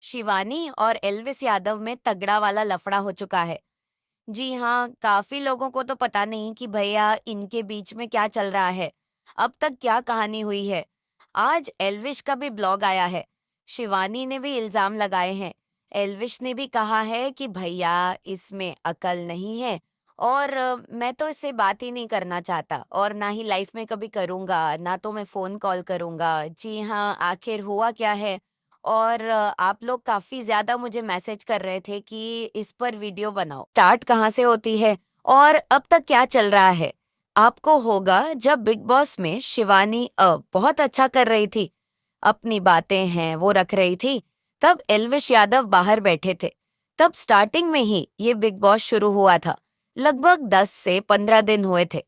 शिवानी और एल्विस यादव में तगड़ा वाला लफड़ा हो चुका है। जी हाँ, काफी लोगों को तो पता नहीं कि भैया इनके बीच में क्या चल रहा है। अब तक क्या कहानी हुई है। आज एल्विश का भी ब्लॉग आया है। शिवानी ने भी इल्जाम लगाए हैं। एल्विश ने भी कहा है कि भैया इसमें अकल नहीं है और मैं तो इससे बात ही नहीं करना चाहता और ना ही लाइफ में कभी करूंगा, ना तो मैं फोन कॉल करूंगा। जी हाँ, आखिर हुआ क्या है। और आप लोग काफ़ी ज़्यादा मुझे मैसेज कर रहे थे कि इस पर वीडियो बनाओ। स्टार्ट कहाँ से होती है और अब तक क्या चल रहा है? आपको होगा जब बिग बॉस में शिवानी बहुत अच्छा कर रही थी, अपनी बातें हैं वो रख रही थी, तब एल्विश यादव बाहर बैठे थे। तब स्टार्टिंग में ही ये बिग बॉस शुरू हुआ था। लगभग 10 से 15 दिन हुए थे।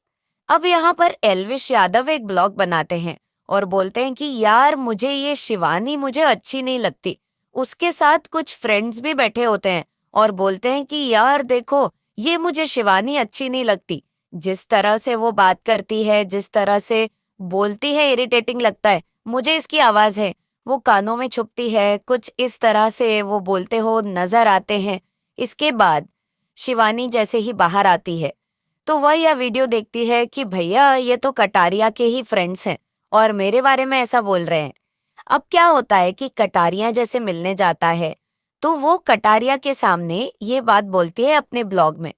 अब यहाँ पर एल्विश यादव एक ब्लॉग बनाते हैं और बोलते हैं कि यार मुझे ये शिवानी मुझे अच्छी नहीं लगती। उसके साथ कुछ फ्रेंड्स भी बैठे होते हैं और बोलते हैं कि यार देखो ये मुझे शिवानी अच्छी नहीं लगती। जिस तरह से वो बात करती है, जिस तरह से बोलती है, इरिटेटिंग लगता है। मुझे इसकी आवाज है, वो कानों में छुपती है, कुछ इस तरह से वो बोलते हो नजर आते हैं। इसके बाद शिवानी जैसे ही बाहर आती है तो वह यह वीडियो देखती है कि भैया ये तो कटारिया के ही फ्रेंड्स हैं और मेरे बारे में ऐसा बोल रहे हैं। अब क्या होता है कि कटारिया जैसे मिलने जाता है तो वो कटारिया के सामने ये बात बोलती है अपने ब्लॉग में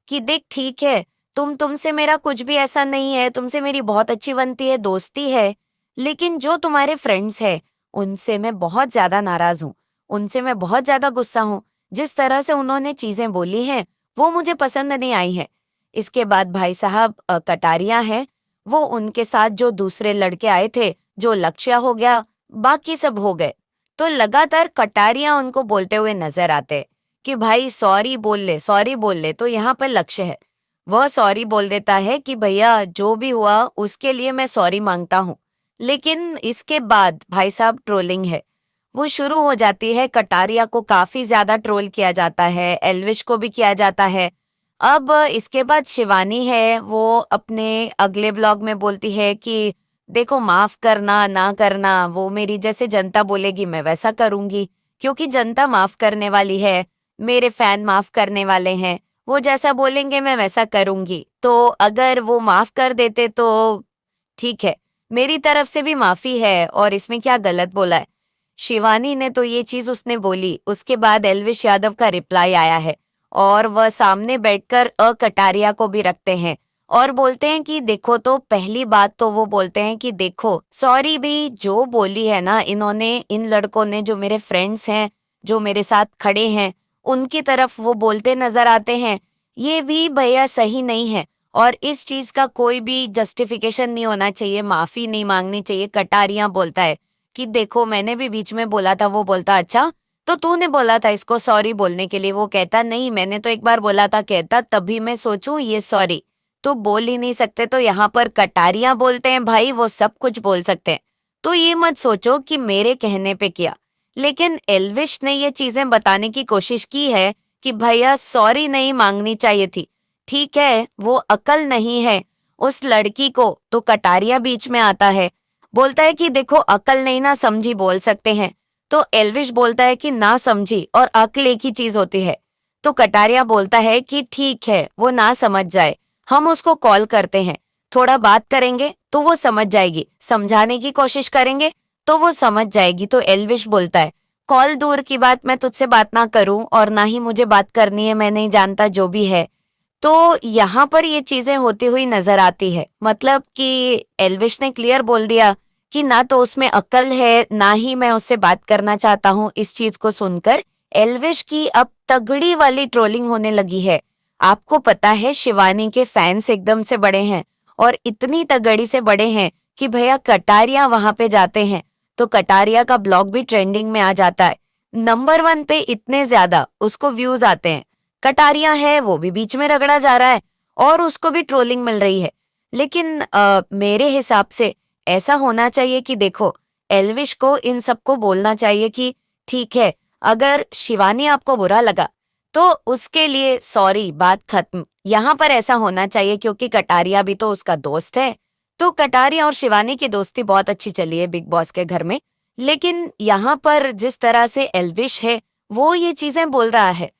कि देख ठीक है, तुमसे मेरा कुछ भी ऐसा नहीं है, तुमसे मेरी बहुत अच्छी बनती है, दोस्ती है, लेकिन जो तुम्हारे फ्रेंड्स हैं उनसे मैं बहुत ज्यादा नाराज हूँ, उनसे मैं बहुत ज्यादा गुस्सा हूँ। जिस तरह से उन्होंने चीजें बोली हैं वो मुझे पसंद नहीं आई है। इसके बाद भाई साहब कटारिया हैं, वो उनके साथ जो दूसरे लड़के आए थे, जो लक्ष्य हो गया, बाकी सब हो गए। तो लगातार कटारिया उनको बोलते हुए नजर आते कि भाई सॉरी बोल ले, सॉरी बोल ले। तो यहाँ पर लक्ष्य है, वह सॉरी बोल देता है कि भैया जो भी हुआ उसके लिए मैं सॉरी मांगता हूँ। लेकिन इसके बाद भाई साहब ट्रोलिंग है, वो शुरू हो जाती है। कटारिया को काफी ज्यादा ट्रोल किया जाता है, एल्विश को भी किया जाता है। अब इसके बाद शिवानी है, वो अपने अगले ब्लॉग में बोलती है कि देखो माफ करना ना करना वो मेरी, जैसे जनता बोलेगी मैं वैसा करूंगी, क्योंकि जनता माफ करने वाली है, मेरे फैन माफ करने वाले हैं, वो जैसा बोलेंगे मैं वैसा करूंगी। तो अगर वो माफ कर देते तो ठीक है, मेरी तरफ से भी माफी है और इसमें क्या गलत बोला है। शिवानी ने तो ये चीज उसने बोली, उसके बाद एल्विश यादव का रिप्लाई आया है और वह सामने बैठकर कटारिया को भी रखते हैं और बोलते हैं कि देखो, तो पहली बात तो वो बोलते हैं कि देखो सॉरी भी जो बोली है ना इन्होंने, इन लड़कों ने, जो मेरे फ्रेंड्स हैं, जो मेरे साथ खड़े हैं, उनकी तरफ वो बोलते नजर आते हैं, ये भी भैया सही नहीं है और इस चीज का कोई भी जस्टिफिकेशन नहीं होना चाहिए, माफी नहीं मांगनी चाहिए। कटारिया बोलता है कि देखो मैंने भी बीच में बोला था, वो बोलता अच्छा तो तूने बोला था इसको सॉरी बोलने के लिए, वो कहता नहीं मैंने तो एक बार बोला था, कहता तभी मैं सोचूं ये सॉरी तो बोल ही नहीं सकते। तो यहाँ पर कटारियां बोलते हैं भाई वो सब कुछ बोल सकते हैं, तो ये मत सोचो कि मेरे कहने पे किया। लेकिन एल्विश ने ये चीजें बताने की कोशिश की है कि भैया सॉरी नहीं मांगनी चाहिए थी, ठीक है वो अकल नहीं है उस लड़की को। तो कटारिया बीच में आता है, बोलता है कि देखो अकल नहीं ना समझी बोल सकते हैं। तो एल्विश बोलता है कि ना समझी और अक्ल एक ही चीज होती है। तो कटारिया बोलता है कि ठीक है वो ना समझ जाए, हम उसको कॉल करते हैं, थोड़ा बात करेंगे तो वो समझ जाएगी, समझाने की कोशिश करेंगे तो वो समझ जाएगी। तो एल्विश बोलता है कॉल दूर की बात, मैं तुझसे बात ना करूं और ना ही मुझे बात करनी है, मैं नहीं जानता जो भी है। तो यहाँ पर ये चीजें होती हुई नजर आती है, मतलब कि एल्विश ने क्लियर बोल दिया कि ना तो उसमें अक्ल है ना ही मैं उससे बात करना चाहता हूँ। इस चीज को सुनकर एल्विश की अब तगड़ी वाली ट्रोलिंग होने लगी है। आपको पता है शिवानी के फैंस एकदम से बड़े हैं और इतनी तगड़ी से बड़े हैं कि भैया कटारिया वहां पे जाते हैं तो कटारिया का ब्लॉग भी ट्रेंडिंग में आ जाता है, नंबर 1 पे इतने ज्यादा उसको व्यूज आते हैं। कटारिया है वो भी बीच में रगड़ा जा रहा है और उसको भी ट्रोलिंग मिल रही है। लेकिन मेरे हिसाब से ऐसा होना चाहिए कि देखो एल्विश को इन सबको बोलना चाहिए कि ठीक है, अगर शिवानी आपको बुरा लगा तो उसके लिए सॉरी, बात खत्म। यहाँ पर ऐसा होना चाहिए क्योंकि कटारिया भी तो उसका दोस्त है। तो कटारिया और शिवानी की दोस्ती बहुत अच्छी चली है बिग बॉस के घर में। लेकिन यहाँ पर जिस तरह से एल्विश है, वो ये चीजें बोल रहा है,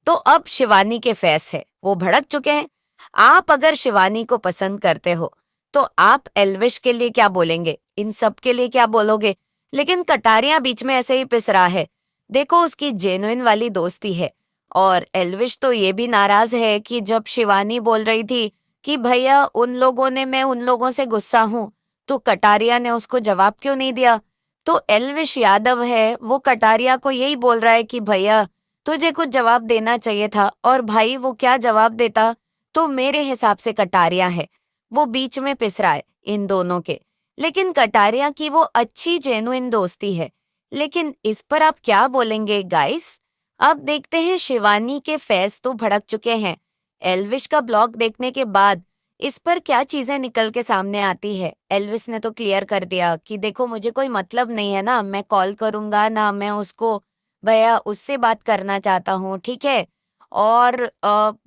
तो अब शिवानी के फैस है, वो भड़क चुके हैं। आप अगर शिवानी को पसंद करते हो, तो आप एल्विश के लिए क्या बोलेंगे, इन सब के लिए क्या बोलोगे? लेकिन कटारिया बीच में ऐसे ही पिस रहा है। देखो, उसकी जेन्युइन वाली दोस्ती है। और एल्विश तो ये भी नाराज है कि जब शिवानी बोल रही थी कि भैया उन लोगों ने, मैं उन लोगों से गुस्सा हूं, तो कटारिया ने उसको जवाब क्यों नहीं दिया? तो एल्विश यादव है, वो कटारिया को यही बोल रहा है कि भैया तुझे कुछ जवाब देना चाहिए था। और भाई वो क्या जवाब देता? तो मेरे हिसाब से कटारिया है, वो बीच में पिस रहा है इन दोनों के। लेकिन कटारिया की वो अच्छी जेन्युइन दोस्ती है। लेकिन इस पर आप क्या बोलेंगे गाइस? अब देखते हैं, शिवानी के फैस तो भड़क चुके हैं। एल्विश का ब्लॉग देखने के बाद इस पर क्या चीजें निकल के सामने आती है। एल्विस ने तो क्लियर कर दिया कि देखो, मुझे कोई मतलब नहीं है ना, मैं कॉल करूंगा ना, मैं उसको भैया उससे बात करना चाहता हूँ, ठीक है। और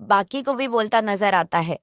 बाकी को भी बोलता नजर आता है।